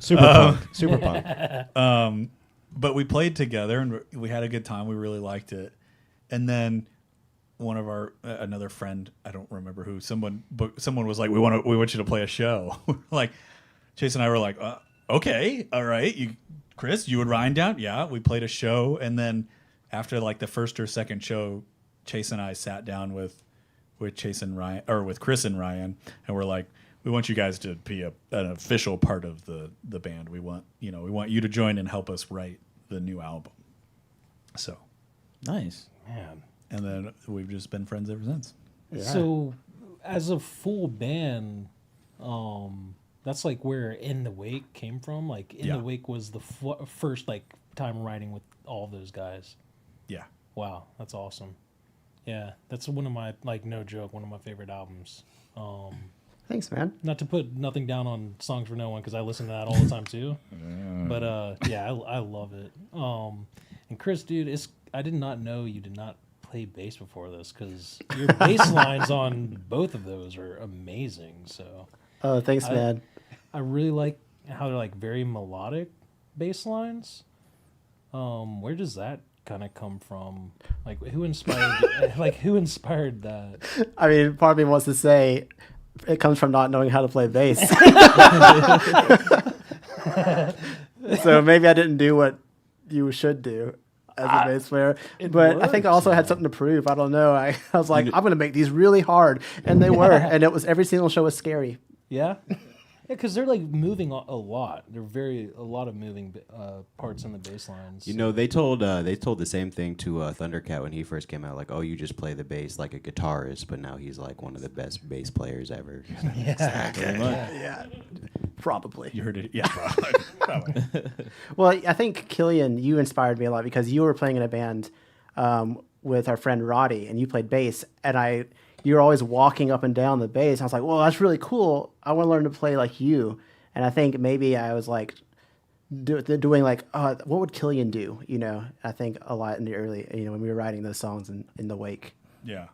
Super punk. Super punk. But we played together and we had a good time. We really liked it. And then one of our another friend, I don't remember who, someone was like, we want you to play a show. Like Chase and I were like, okay, all right. Chris, you and Ryan down? Yeah, we played a show, and then after like the first or second show, Chase and I sat down with Chase and Ryan, or with Chris and Ryan, and we're like, we want you guys to be an official part of the band. We want you to join and help us write the new album. So, Nice. Man. and then we've just been friends ever since. So, as a full band, that's like where In the Wake came from. Like In Yeah. the Wake was the first like time writing with all those guys. Yeah. Wow, that's awesome. Yeah, that's one of my, like, no joke, one of my favorite albums. Thanks, man. Not to put nothing down on Songs for No One, because I listen to that all the time too. But yeah, I love it. And Chris, dude, I did not know you did not play bass before this, because your bass lines on both of those are amazing. So Oh, thanks, man. I really like how they're like very melodic bass lines. Where does that kind of come from? Like, who inspired? Who inspired that? I mean, part of me wants to say it comes from not knowing how to play bass. So maybe I didn't do what you should do as a bass player. But I think I also had something to prove. I don't know. I was like, I'm going to make these really hard. And they were. And it was every single show was scary. Yeah, yeah, because they're like moving a lot. They're a lot of moving parts in the bass lines. You know, they told the same thing to Thundercat when he first came out. Like, oh, you just play the bass like a guitarist, but now he's like one of the best bass players ever. Yeah, probably. You heard it. Yeah. Probably. Well, I think Killian, you inspired me a lot because you were playing in a band with our friend Roddy, and you played bass, and you were always walking up and down the bass. I was like, well, that's really cool. I want to learn to play like you. And I think maybe I was like doing like, what would Killian do? You know, I think a lot in the early, when we were writing those songs in the wake. Yeah.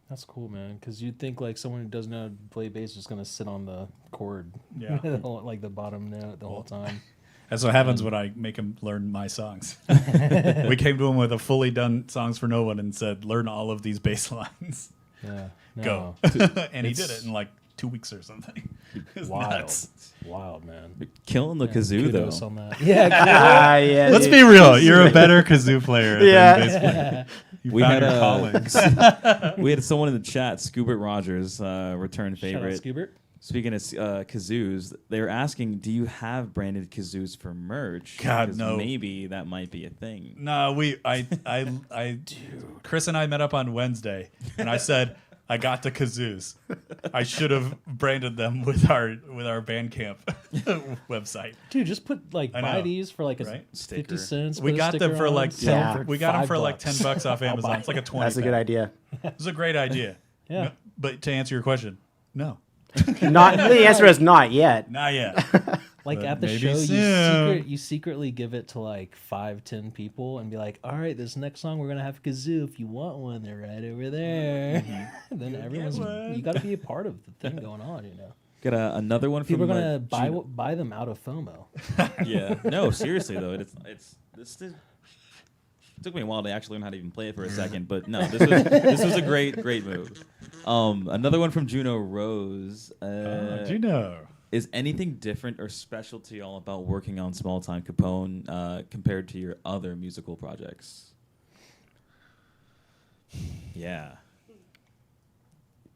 That's cool, man. Because you'd think like someone who doesn't know how to play bass is just gonna sit on the chord, Yeah. like the bottom note the whole time. That's what happens when I make him learn my songs. We came to him with a fully done Songs for No One and said, learn all of these bass lines. Yeah, Go. no. And he did it in like 2 weeks or something. It was Wild, nuts. wild, man. Killing the kazoo though. Kudos on that. Yeah, Yeah. Let's dude. be real. You're a better kazoo player Yeah. than bass player. You We found had your a- callings. We had someone in the chat, Scoobert Rogers, return shout out favorite. Scoobert. Speaking of kazoos, they're asking, do you have branded kazoos for merch? God, 'Cause no. Maybe that might be a thing. No, Chris and I met up on Wednesday, and I said I got the kazoos. I should have branded them with our Bandcamp website. Dude, just put like I buy know, these for like a right? 50 cents. We put a got them sticker for on, like sell 'em Yeah. for we got them for like $5. $10 off Amazon. It's like a 20. That's a good idea. It's a great idea. Yeah. No, but to answer your question, no, Not the answer is not yet. not yet. Like But at the maybe show, soon. you secretly give it to like 5-10 people and be like, all right, this next song we're gonna have kazoo. If you want one, they're right over there. And then everyone's one. you got to be a part of the thing going on. Got another one from People are gonna Juno- buy them out of FOMO. Yeah. No, seriously though, this took me a while to actually learn how to even play it for a second, but no, this was a great move. Another one from Juno Rose. Juno. Is anything different or special to y'all about working on Small Time Capone compared to your other musical projects? Yeah.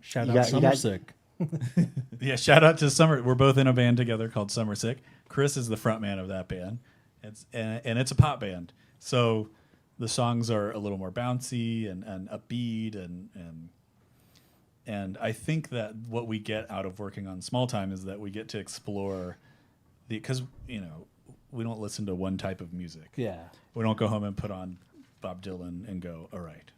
Shout You out got- you Summer got- Sick. Yeah, shout out to Summer. We're both in a band together called Summer Sick. Chris is the front man of that band. And it's a pop band. So the songs are a little more bouncy and upbeat and I think that what we get out of working on Small Time is that we get to explore because we don't listen to one type of music. Yeah. We don't go home and put on Bob Dylan and go, all right,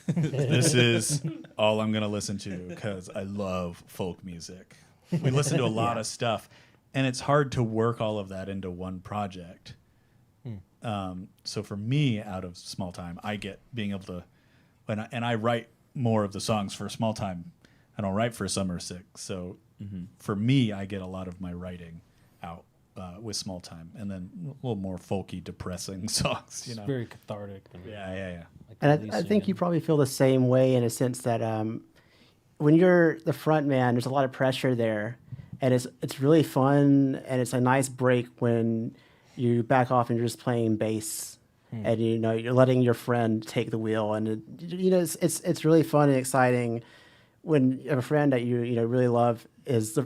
this is all I'm going to listen to because I love folk music. We listen to a lot of stuff, and it's hard to work all of that into one project. So for me, out of Small Time, I get being able to, and I write more of the songs for Small Time. I don't write for Summer Sick. So for me, I get a lot of my writing out with Small Time, and then a little more folky, depressing songs. It's very cathartic. Yeah. Like And I releasing think you probably feel the same way in a sense that when you're the front man, there's a lot of pressure there, and it's really fun and it's a nice break when you back off and you're just playing bass, and you're letting your friend take the wheel, and it's really fun and exciting when you have a friend that you really love is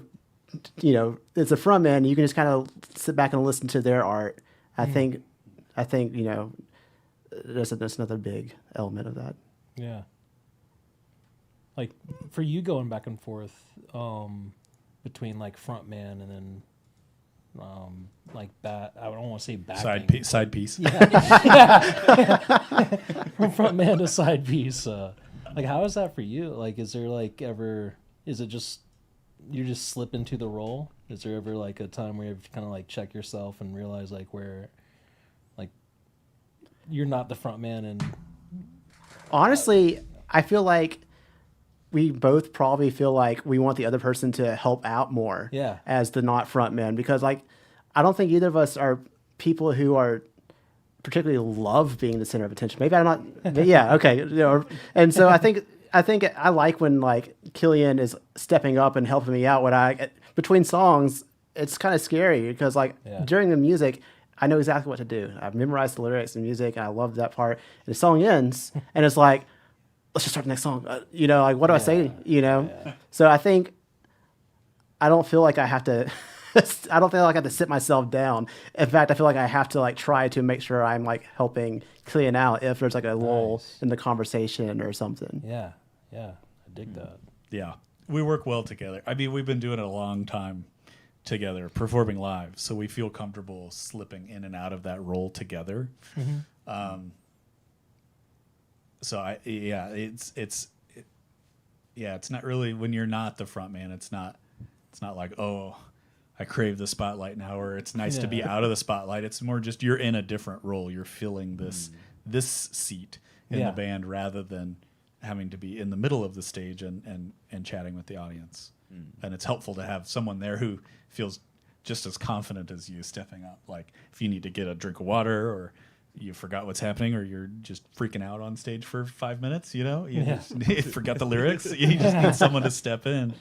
it's a front man. You can just kind of sit back and listen to their art. I think there's another big element of that. Yeah. Like for you going back and forth between like front man and then like I don't want to say backing. Side piece. From front man to side piece. Like how is that for you? Like is there like ever is it just you just slip into the role? Is there ever like a time where you have to kind of like check yourself and realize like where like you're not the front man and Honestly, I feel like we both probably feel like we want the other person to help out more as the not front man, because like I don't think either of us are people who are particularly love being the center of attention. Maybe I'm not. Yeah, okay. And so I think I like when like Killian is stepping up and helping me out when between songs. It's kind of scary because like during the music, I know exactly what to do. I've memorized the lyrics and music, and I love that part. And the song ends, and it's like, let's just start the next song. Like what do I say? So I think I don't feel like I have to. I don't feel like I have to sit myself down. In fact, I feel like I have to like try to make sure I'm like helping Killian out if there's like a lull in the conversation or something. Yeah, I dig that. Yeah, we work well together. I mean, we've been doing it a long time together, performing live, so we feel comfortable slipping in and out of that role together. It's not really when you're not the front man. It's not like, oh, I crave the spotlight now, or it's nice to be out of the spotlight. It's more just you're in a different role. You're filling this seat in the band rather than having to be in the middle of the stage and chatting with the audience. And it's helpful to have someone there who feels just as confident as you stepping up. Like if you need to get a drink of water or you forgot what's happening or you're just freaking out on stage for 5 minutes, just forgot the lyrics. You just need someone to step in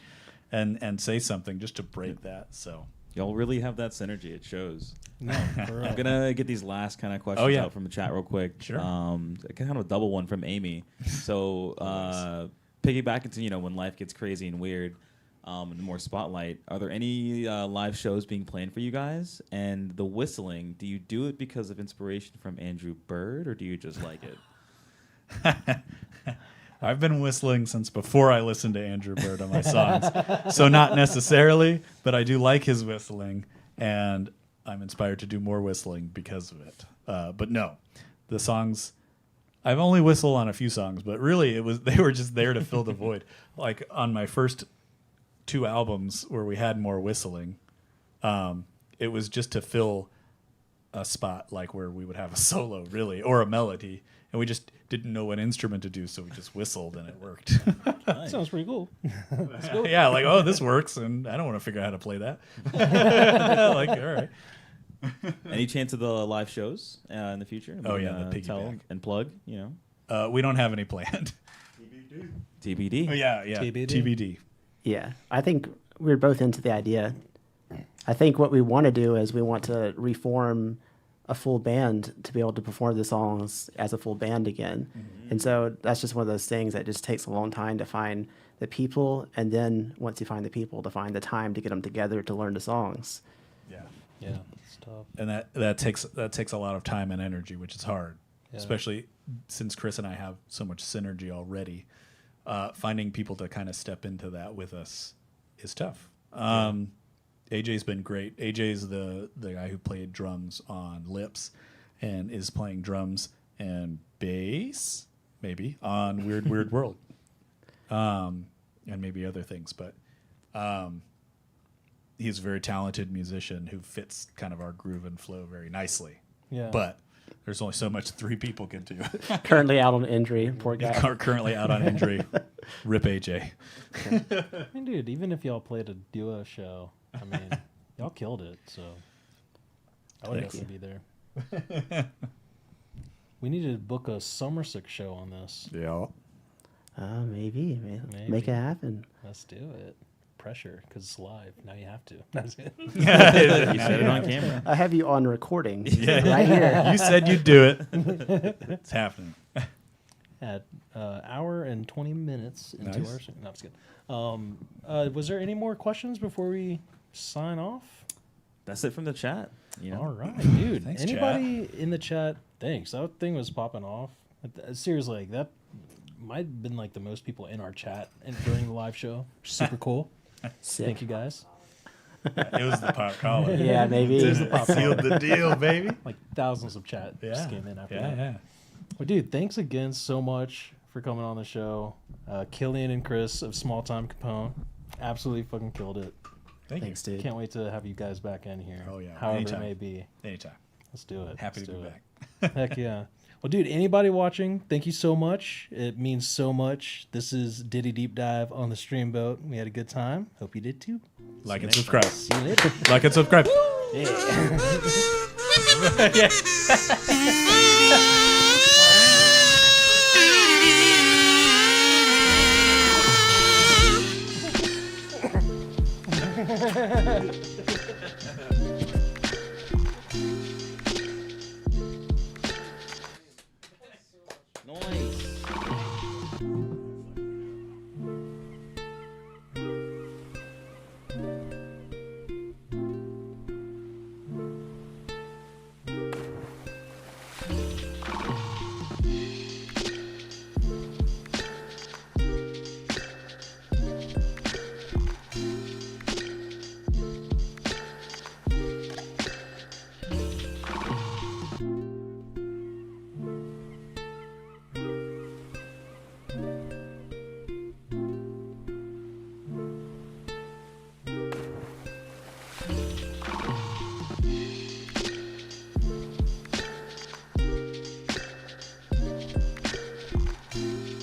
and say something just to break that. So y'all really have that synergy. It shows. No, for real. I'm gonna get these last kind of questions out from the chat real quick. Sure. Kind of a double one from Amy. So piggybacking to when life gets crazy and weird. and more spotlight. Are there any live shows being planned for you guys? And the whistling, do you do it because of inspiration from Andrew Bird, or do you just like it? I've been whistling since before I listened to Andrew Bird on my songs. So not necessarily, but I do like his whistling, and I'm inspired to do more whistling because of it. But no, the songs, I've only whistled on a few songs, but really they were just there to fill the void. Like on my first 2 albums where we had more whistling, it was just to fill a spot like where we would have a solo really or a melody, and we just didn't know what instrument to do, so we just whistled and it worked. That sounds pretty cool. Yeah, like, oh, this works, and I don't want to figure out how to play that. Like, all right. Any chance of the live shows in the future? Oh, yeah, the tell piggyback. and plug, We don't have any planned. TBD. Oh, yeah. TBD. TBD. Yeah, I think we're both into the idea. I think what we want to do is we want to reform a full band to be able to perform the songs as a full band again. And so that's just one of those things that just takes a long time to find the people, and then once you find the people, to find the time to get them together to learn the songs. Yeah. Yeah, it's tough. And that takes a lot of time and energy, which is hard, Yeah. especially since Chris and I have so much synergy already. Finding people to kind of step into that with us is tough. AJ's been great. AJ's the guy who played drums on Lips and is playing drums and bass, maybe, on Weird Weird World. And maybe other things. But he's a very talented musician who fits kind of our groove and flow very nicely. Yeah. But there's only so much 3 people can do. Currently out on injury, poor guy. Currently out on injury. Rip AJ. I mean, dude, even if y'all played a duo show, I mean, y'all killed it, so I would definitely be there. We need to book a Somerset show on this. Yeah. Maybe. Maybe. Make it happen. Let's do it. Pressure, because it's live. Now you have to. That's it. You said it on camera. I have you on recording Yeah. right here. You said you'd do it. It's happening. At hour and 20 minutes into Nice. our... No, I'm just kidding. Was there any more questions before we sign off? That's it from the chat. All right, dude. Thanks, Anybody in the chat? Thanks. That thing was popping off. Seriously, like, that might have been like the most people in our chat and during the live show. Super cool. Sick. Thank you guys. It was the pop collar. Yeah, maybe. Sealed the deal, baby. Like thousands of chat just came in after that. Yeah. Well, dude, thanks again so much for coming on the show. Killian and Chris of Small Time Capone absolutely fucking killed it. Thanks, dude. Can't wait to have you guys back in here. Oh, yeah. However Anytime. it may be. Anytime. Let's do it. Happy Let's to be do back. it. Heck yeah. Well, dude, anybody watching, thank you so much. It means so much. This is Ditty Deep Dive on the Streamboat. We had a good time. Hope you did too. Like and subscribe. See you later. Like and subscribe. Yeah.